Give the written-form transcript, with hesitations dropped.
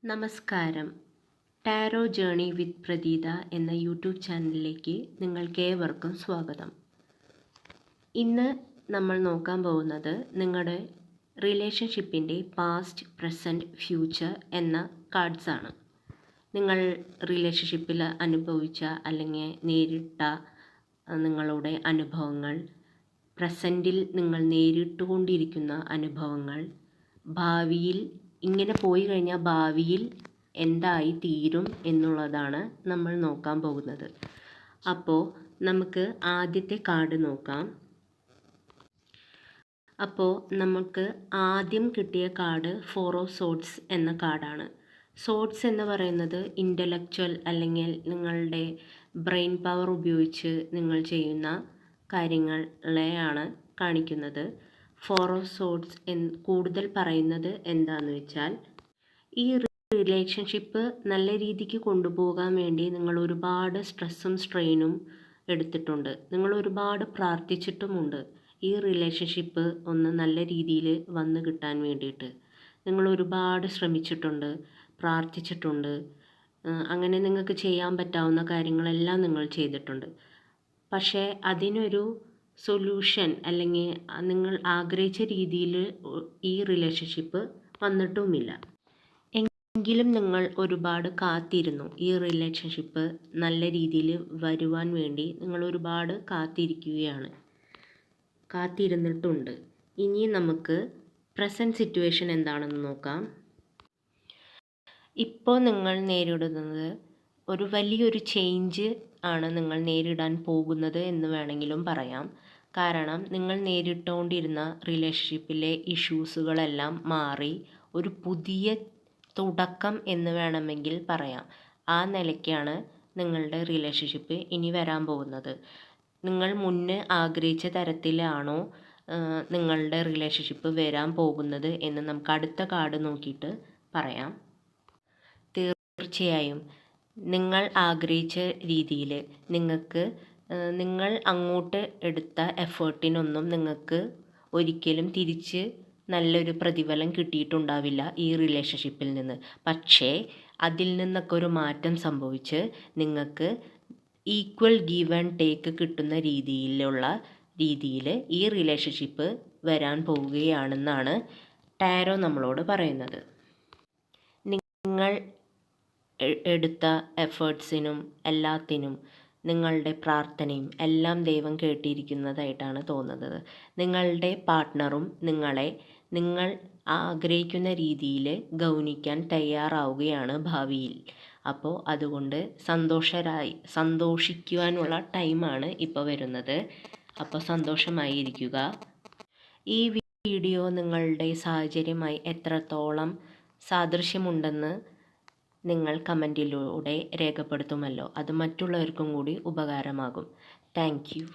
നമസ്കാരം. Tarot journey വിത്ത് പ്രതീത എന്ന YouTube ചാനലിലേക്ക് നിങ്ങൾക്കേവർക്കും സ്വാഗതം. ഇന്ന് നമ്മൾ നോക്കാൻ പോകുന്നത് നിങ്ങളുടെ റിലേഷൻഷിപ്പിൻ്റെ പാസ്റ്റ്, പ്രസൻറ്റ്, ഫ്യൂച്ചർ എന്ന കാർഡ്സാണ്. നിങ്ങൾ റിലേഷൻഷിപ്പിൽ അനുഭവിച്ച അല്ലെങ്കിൽ നേരിട്ട നിങ്ങളുടെ അനുഭവങ്ങൾ, പ്രസൻറ്റിൽ നിങ്ങൾ നേരിട്ടുകൊണ്ടിരിക്കുന്ന അനുഭവങ്ങൾ, ഭാവിയിൽ ഇങ്ങനെ പോയി കഴിഞ്ഞാൽ ഭാവിയിൽ എന്തായി തീരും എന്നുള്ളതാണ് നമ്മൾ നോക്കാൻ പോകുന്നത്. അപ്പോൾ നമുക്ക് ആദ്യത്തെ കാർഡ് നോക്കാം. അപ്പോൾ നമുക്ക് ആദ്യം കിട്ടിയ കാർഡ് 4 ഓഫ് സോർഡ്സ് എന്ന കാർഡാണ്. സോർഡ്സ് എന്ന് പറയുന്നത് ഇൻ്റലക്ച്വൽ അല്ലെങ്കിൽ നിങ്ങളുടെ ബ്രെയിൻ പവർ ഉപയോഗിച്ച് നിങ്ങൾ ചെയ്യുന്ന കാര്യങ്ങളെയാണ് കാണിക്കുന്നത്. 4 ഓഫ് സോർഡ്സ് കൂടുതൽ പറയുന്നത് എന്താണെന്ന് വെച്ചാൽ, ഈ റിലേഷൻഷിപ്പ് നല്ല രീതിക്ക് കൊണ്ടുപോകാൻ വേണ്ടി നിങ്ങൾ ഒരുപാട് സ്ട്രെസ്സും സ്ട്രെയിനും എടുത്തിട്ടുണ്ട്. നിങ്ങൾ ഒരുപാട് പ്രാർത്ഥിച്ചിട്ടുമുണ്ട് ഈ റിലേഷൻഷിപ്പ് ഒന്ന് നല്ല രീതിയിൽ വന്നു കിട്ടാൻ വേണ്ടിയിട്ട്. നിങ്ങൾ ഒരുപാട് ശ്രമിച്ചിട്ടുണ്ട്, പ്രാർത്ഥിച്ചിട്ടുണ്ട്. അങ്ങനെ നിങ്ങൾക്ക് ചെയ്യാൻ പറ്റാവുന്ന കാര്യങ്ങളെല്ലാം നിങ്ങൾ ചെയ്തിട്ടുണ്ട്. പക്ഷേ അതിനൊരു സൊല്യൂഷൻ അല്ലെങ്കിൽ നിങ്ങൾ ആഗ്രഹിച്ച രീതിയിൽ ഈ റിലേഷൻഷിപ്പ് വന്നിട്ടുമില്ല. എങ്കിലും നിങ്ങൾ ഒരുപാട് കാത്തിരുന്നു. ഈ റിലേഷൻഷിപ്പ് നല്ല രീതിയിൽ വരുവാൻ വേണ്ടി നിങ്ങൾ ഒരുപാട് കാത്തിരുന്നിട്ടുണ്ട്. ഇനി നമുക്ക് പ്രസൻറ്റ് സിറ്റുവേഷൻ എന്താണെന്ന് നോക്കാം. ഇപ്പോൾ നിങ്ങൾ നേരിടുന്നത് ഒരു വലിയൊരു ചേഞ്ച് ആണ് നിങ്ങൾ നേരിടാൻ പോകുന്നത് എന്ന് വേണമെങ്കിലും പറയാം. കാരണം നിങ്ങൾ നേരിട്ടുകൊണ്ടിരുന്ന റിലേഷൻഷിപ്പിലെ ഇഷ്യൂസുകളെല്ലാം മാറി ഒരു പുതിയ തുടക്കം എന്ന് വേണമെങ്കിൽ പറയാം. ആ നിലയ്ക്കാണ് നിങ്ങളുടെ റിലേഷൻഷിപ്പ് ഇനി വരാൻ പോകുന്നത്. നിങ്ങൾ മുന്നേ ആഗ്രഹിച്ച തരത്തിലാണോ നിങ്ങളുടെ റിലേഷൻഷിപ്പ് വരാൻ പോകുന്നത് എന്ന് നമുക്ക് അടുത്ത കാർഡ് നോക്കിയിട്ട് പറയാം. തീർച്ചയായും നിങ്ങൾ ആഗ്രഹിച്ച രീതിയിൽ നിങ്ങൾ അങ്ങോട്ട് എടുത്ത എഫേർട്ടിനൊന്നും നിങ്ങൾക്ക് ഒരിക്കലും തിരിച്ച് നല്ലൊരു പ്രതിഫലം കിട്ടിയിട്ടുണ്ടാവില്ല ഈ റിലേഷൻഷിപ്പിൽ നിന്ന്. പക്ഷേ അതിൽ നിന്നൊക്കെ ഒരു മാറ്റം സംഭവിച്ച് നിങ്ങൾക്ക് ഈക്വൽ ഗീവ് ആൻഡ് ടേക്ക് കിട്ടുന്ന രീതിയിൽ ഈ റിലേഷൻഷിപ്പ് വരാൻ പോവുകയാണെന്നാണ് ടാരോ നമ്മളോട് പറയുന്നത്. നിങ്ങൾ എടുത്ത എഫേർട്സിനും എല്ലാത്തിനും നിങ്ങളുടെ പ്രാർത്ഥനയും എല്ലാം ദൈവം കേട്ടിരിക്കുന്നതായിട്ടാണ് തോന്നുന്നത്. നിങ്ങളുടെ പാർട്ട്ണറും നിങ്ങൾ ആഗ്രഹിക്കുന്ന രീതിയിൽ ഗൗനിക്കാൻ തയ്യാറാവുകയാണ് ഭാവിയിൽ. അപ്പോൾ അതുകൊണ്ട് സന്തോഷിക്കുവാനുള്ള ടൈമാണ് ഇപ്പോൾ വരുന്നത്. അപ്പോൾ സന്തോഷമായിരിക്കുക. ഈ വീഡിയോ നിങ്ങളുടെ സാഹചര്യമായി എത്രത്തോളം സാദൃശ്യമുണ്ടെന്ന് നിങ്ങൾ കമൻറ്റിലൂടെ രേഖപ്പെടുത്തുമല്ലോ. അത് മറ്റുള്ളവർക്കും കൂടി ഉപകാരമാകും. Thank you.